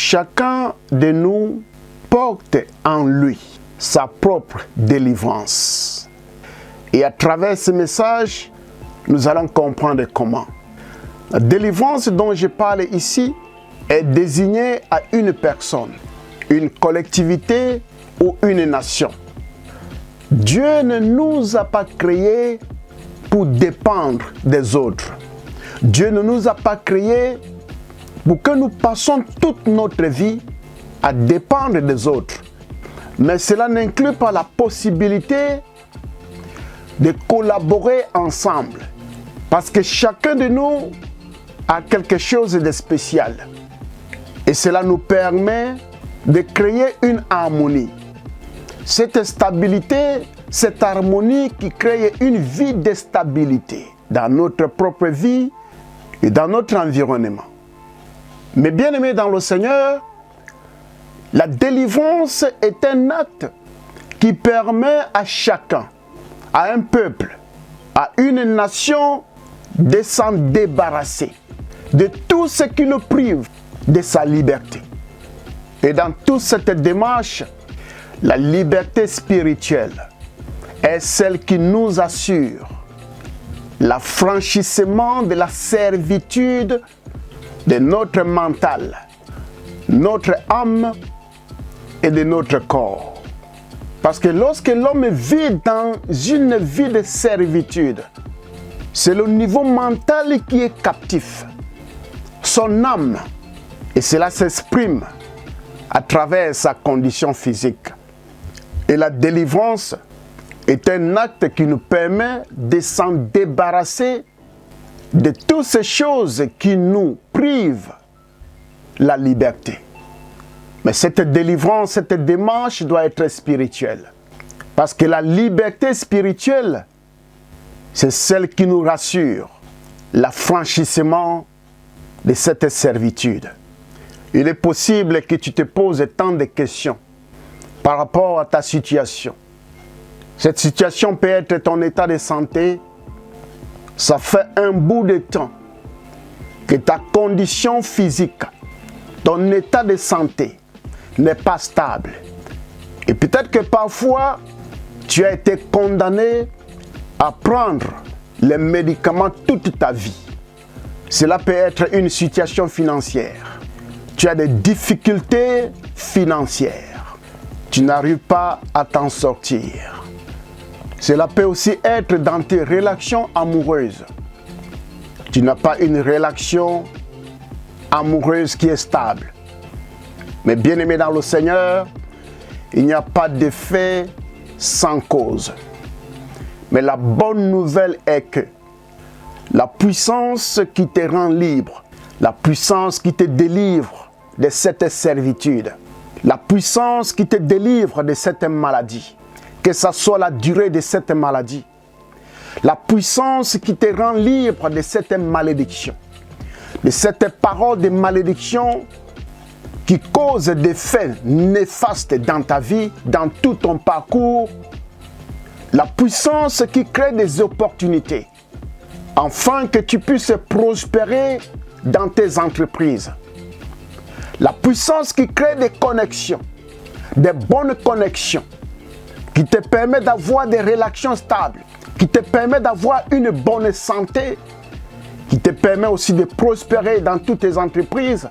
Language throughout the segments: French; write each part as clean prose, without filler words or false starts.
chacun de nous porte en lui sa propre délivrance. Et à travers ce message, nous allons comprendre comment. La délivrance dont je parle ici est désignée à une personne, une collectivité ou une nation. Dieu ne nous a pas créés pour dépendre des autres. Dieu ne nous a pas créés pour que nous passions toute notre vie à dépendre des autres. Mais cela n'inclut pas la possibilité de collaborer ensemble. Parce que chacun de nous a quelque chose de spécial. Et cela nous permet de créer une harmonie. Cette stabilité, cette harmonie qui crée une vie de stabilité dans notre propre vie et dans notre environnement. Mais bien aimés dans le Seigneur, la délivrance est un acte qui permet à chacun, à un peuple, à une nation de s'en débarrasser de tout ce qui le prive de sa liberté. Et dans toute cette démarche, la liberté spirituelle est celle qui nous assure l'affranchissement de la servitude de notre mental, notre âme et de notre corps. Parce que lorsque l'homme vit dans une vie de servitude, c'est le niveau mental qui est captif. Son âme, et cela s'exprime à travers sa condition physique. Et la délivrance est un acte qui nous permet de s'en débarrasser de toutes ces choses qui nous privent la liberté. Mais cette délivrance, cette démarche doit être spirituelle. Parce que la liberté spirituelle, c'est celle qui nous rassure l'affranchissement de cette servitude. Il est possible que tu te poses tant de questions par rapport à ta situation. Cette situation peut être ton état de santé. Ça fait un bout de temps que ta condition physique, ton état de santé n'est pas stable. Et peut-être que parfois, tu as été condamné à prendre les médicaments toute ta vie. Cela peut être une situation financière. Tu as des difficultés financières. Tu n'arrives pas à t'en sortir. Cela peut aussi être dans tes relations amoureuses. Tu n'as pas une relation amoureuse qui est stable. Mais bien aimé dans le Seigneur, il n'y a pas d'effet sans cause. Mais la bonne nouvelle est que la puissance qui te rend libre, la puissance qui te délivre de cette servitude, la puissance qui te délivre de cette maladie, que ce soit la durée de cette maladie, la puissance qui te rend libre de cette malédiction, de cette parole de malédiction qui cause des faits néfastes dans ta vie, dans tout ton parcours, la puissance qui crée des opportunités, afin que tu puisses prospérer dans tes entreprises. La puissance qui crée des connexions, des bonnes connexions, qui te permet d'avoir des relations stables, qui te permet d'avoir une bonne santé, qui te permet aussi de prospérer dans toutes tes entreprises.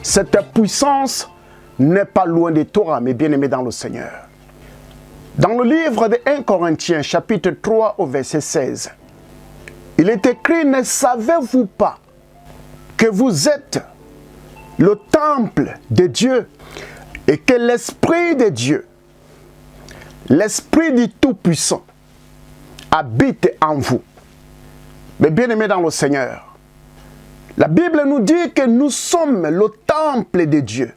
Cette puissance n'est pas loin de toi, mes bien-aimés dans le Seigneur. Dans le livre de 1 Corinthiens, chapitre 3, au verset 16, il est écrit: ne savez-vous pas que vous êtes le temple de Dieu et que l'Esprit de Dieu, l'Esprit du Tout-Puissant, habite en vous? Mais bien aimés dans le Seigneur, la Bible nous dit que nous sommes le temple de Dieu.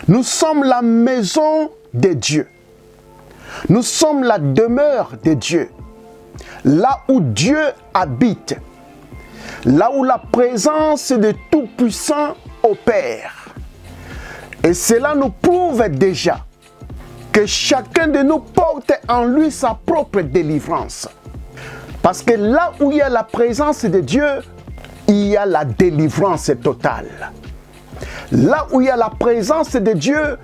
Nous sommes la maison de Dieu. Nous sommes la demeure de Dieu. Là où Dieu habite. Là où la présence de Tout-Puissant opère. Et cela nous prouve déjà que chacun de nous porte en lui sa propre délivrance. Parce que là où il y a la présence de Dieu, il y a la délivrance totale. Là où il y a la présence de Dieu,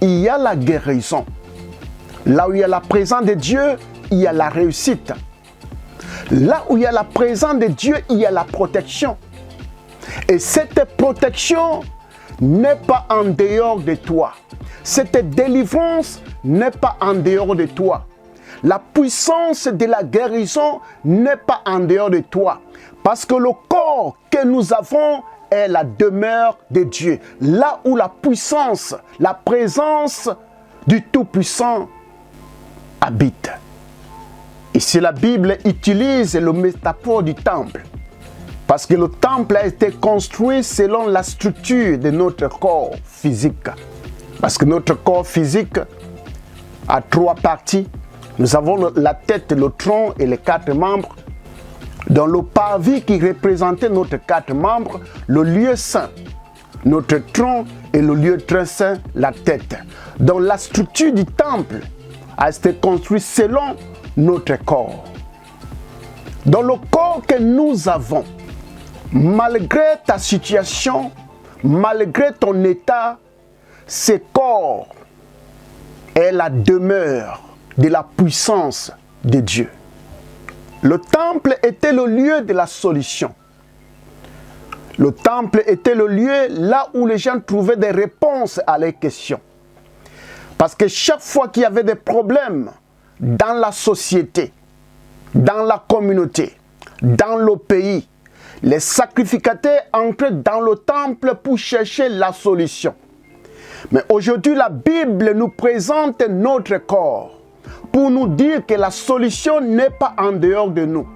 il y a la guérison. Là où il y a la présence de Dieu, il y a la réussite. Là où il y a la présence de Dieu, il y a la protection. Et cette protection n'est pas en dehors de toi. Cette délivrance n'est pas en dehors de toi. La puissance de la guérison n'est pas en dehors de toi. Parce que le corps que nous avons est la demeure de Dieu. Là où la puissance, la présence du Tout-Puissant habite. Ici, la Bible utilise le métaphore du temple. Parce que le temple a été construit selon la structure de notre corps physique. Parce que notre corps physique a 3 parties. Nous avons la tête, le tronc et les 4 membres. Dans le parvis qui représentait notre 4 membres, le lieu saint, notre tronc et le lieu très saint, la tête. Donc la structure du temple a été construite selon notre corps. Dans le corps que nous avons, malgré ta situation, malgré ton état, ce corps est la demeure de la puissance de Dieu. Le temple était le lieu de la solution. Le temple était le lieu là où les gens trouvaient des réponses à leurs questions. Parce que chaque fois qu'il y avait des problèmes dans la société, dans la communauté, dans le pays, les sacrificateurs entraient dans le temple pour chercher la solution. Mais aujourd'hui, la Bible nous présente notre corps pour nous dire que la solution n'est pas en dehors de nous.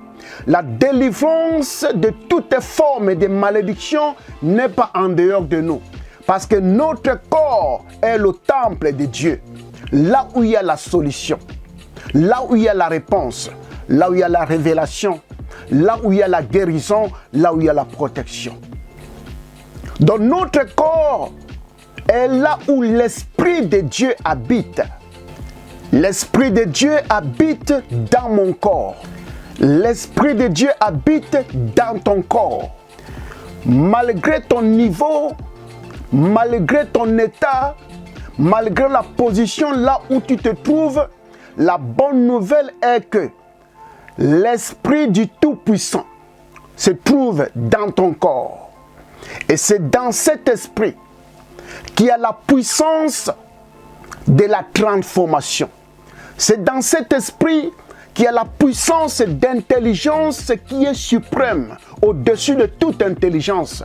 La délivrance de toutes formes de malédiction n'est pas en dehors de nous. Parce que notre corps est le temple de Dieu. Là où il y a la solution, là où il y a la réponse, là où il y a la révélation, là où il y a la guérison, là où il y a la protection. Dans notre corps est là où l'Esprit de Dieu habite. L'Esprit de Dieu habite dans mon corps. L'Esprit de Dieu habite dans ton corps. Malgré ton niveau, malgré ton état, malgré la position là où tu te trouves, la bonne nouvelle est que l'Esprit du Tout-Puissant se trouve dans ton corps. Et c'est dans cet esprit qu'il y a la puissance de la transformation. C'est dans cet esprit qu'il y a la puissance d'intelligence qui est suprême, au-dessus de toute intelligence.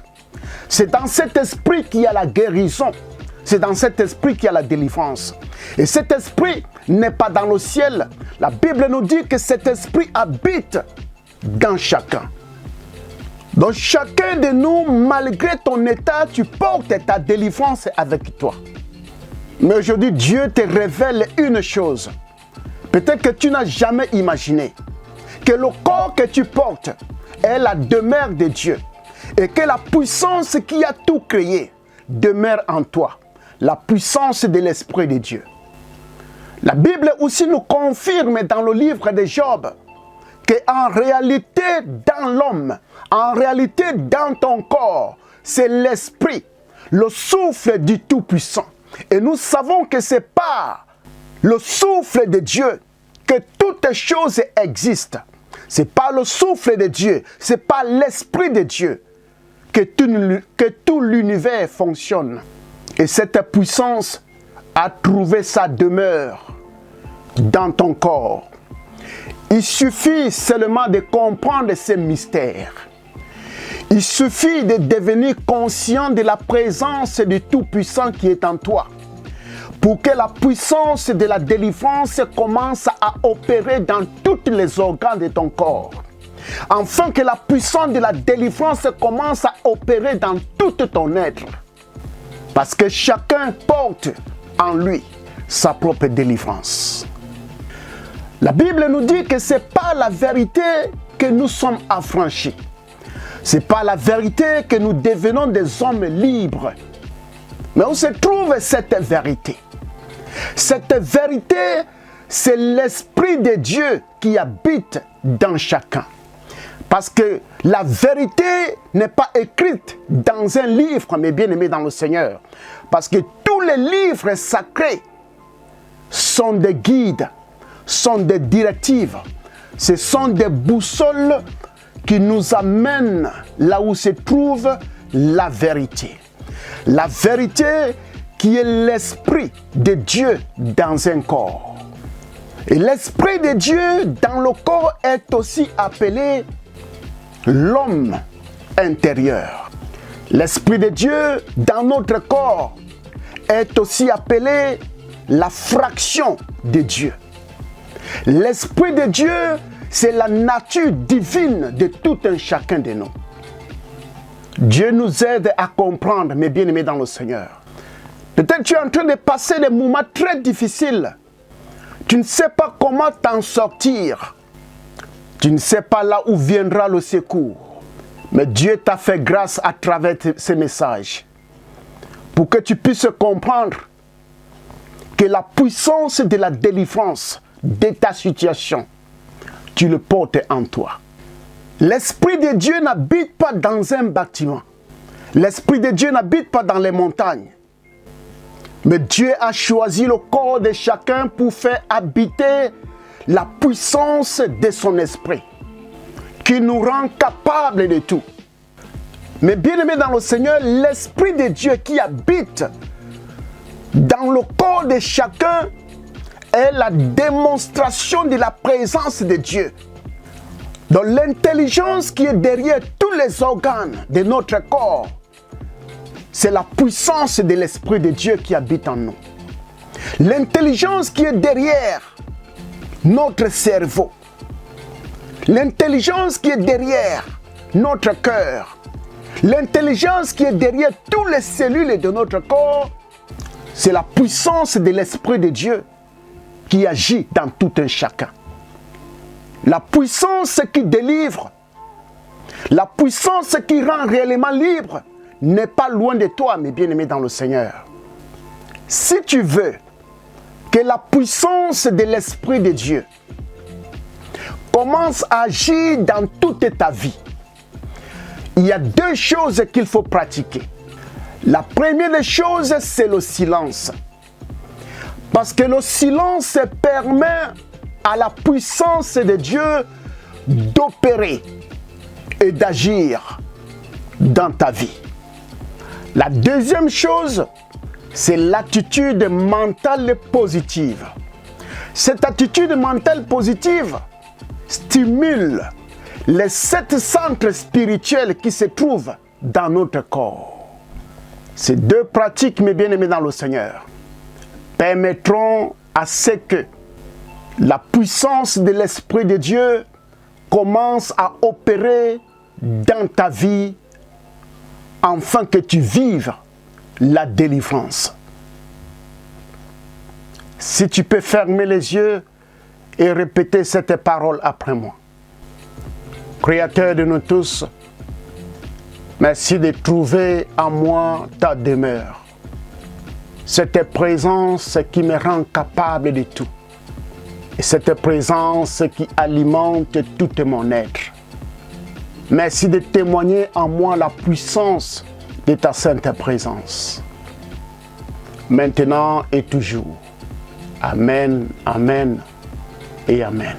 C'est dans cet esprit qu'il y a la guérison. C'est dans cet esprit qu'il y a la délivrance. Et cet esprit n'est pas dans le ciel. La Bible nous dit que cet esprit habite dans chacun. Donc chacun de nous, malgré ton état, tu portes ta délivrance avec toi. Mais aujourd'hui, Dieu te révèle une chose. Peut-être que tu n'as jamais imaginé que le corps que tu portes est la demeure de Dieu. Et que la puissance qui a tout créé demeure en toi. La puissance de l'Esprit de Dieu. La Bible aussi nous confirme dans le livre de Job qu'en réalité dans l'homme, en réalité dans ton corps, c'est l'Esprit, le souffle du Tout-Puissant. Et nous savons que c'est par le souffle de Dieu que toutes choses existent. C'est par le souffle de Dieu, c'est par l'Esprit de Dieu que tout l'univers fonctionne. Et cette puissance a trouvé sa demeure dans ton corps. Il suffit seulement de comprendre ces mystères. Il suffit de devenir conscient de la présence du Tout-Puissant qui est en toi, pour que la puissance de la délivrance commence à opérer dans tous les organes de ton corps. Afin que la puissance de la délivrance commence à opérer dans tout ton être. Parce que chacun porte en lui sa propre délivrance. La Bible nous dit que ce n'est pas la vérité que nous sommes affranchis. Ce n'est pas la vérité que nous devenons des hommes libres. Mais où se trouve cette vérité? Cette vérité, c'est l'Esprit de Dieu qui habite dans chacun. Parce que la vérité n'est pas écrite dans un livre, mes bien-aimés dans le Seigneur. Parce que tous les livres sacrés sont des guides, sont des directives. Ce sont des boussoles qui nous amènent là où se trouve la vérité. La vérité qui est l'Esprit de Dieu dans un corps. Et l'Esprit de Dieu dans le corps est aussi appelé l'homme intérieur. L'Esprit de Dieu dans notre corps est aussi appelé la fraction de Dieu. L'Esprit de Dieu, c'est la nature divine de tout un chacun de nous. Dieu nous aide à comprendre, mes bien-aimés dans le Seigneur. Peut-être tu es en train de passer des moments très difficiles. Tu ne sais pas comment t'en sortir. Tu ne sais pas là où viendra le secours. Mais Dieu t'a fait grâce à travers ces messages. Pour que tu puisses comprendre que la puissance de la délivrance de ta situation, tu le portes en toi. L'Esprit de Dieu n'habite pas dans un bâtiment. L'Esprit de Dieu n'habite pas dans les montagnes. Mais Dieu a choisi le corps de chacun pour faire habiter la puissance de son esprit, qui nous rend capables de tout. Mais bien aimé dans le Seigneur, l'Esprit de Dieu qui habite dans le corps de chacun est la démonstration de la présence de Dieu. Dans l'intelligence qui est derrière tous les organes de notre corps, c'est la puissance de l'Esprit de Dieu qui habite en nous. L'intelligence qui est derrière notre cerveau, l'intelligence qui est derrière notre cœur, l'intelligence qui est derrière toutes les cellules de notre corps, c'est la puissance de l'Esprit de Dieu qui agit dans tout un chacun. La puissance qui délivre, la puissance qui rend réellement libre n'est pas loin de toi, mes bien-aimés dans le Seigneur. Si tu veux que la puissance de l'Esprit de Dieu commence à agir dans toute ta vie, il y a deux choses qu'il faut pratiquer. La première des choses, c'est le silence. Parce que le silence permet à la puissance de Dieu d'opérer et d'agir dans ta vie. La deuxième chose, c'est l'attitude mentale positive. Cette attitude mentale positive stimule les 7 centres spirituels qui se trouvent dans notre corps. Ces deux pratiques, mes bien-aimés dans le Seigneur, permettront à ce que la puissance de l'Esprit de Dieu commence à opérer dans ta vie afin que tu vives la délivrance. Si tu peux fermer les yeux et répéter cette parole après moi. Créateur de nous tous, merci de trouver en moi ta demeure. Cette présence qui me rend capable de tout. Et cette présence qui alimente tout mon être. Merci de témoigner en moi la puissance de ta sainte présence. Maintenant et toujours. Amen, amen et amen.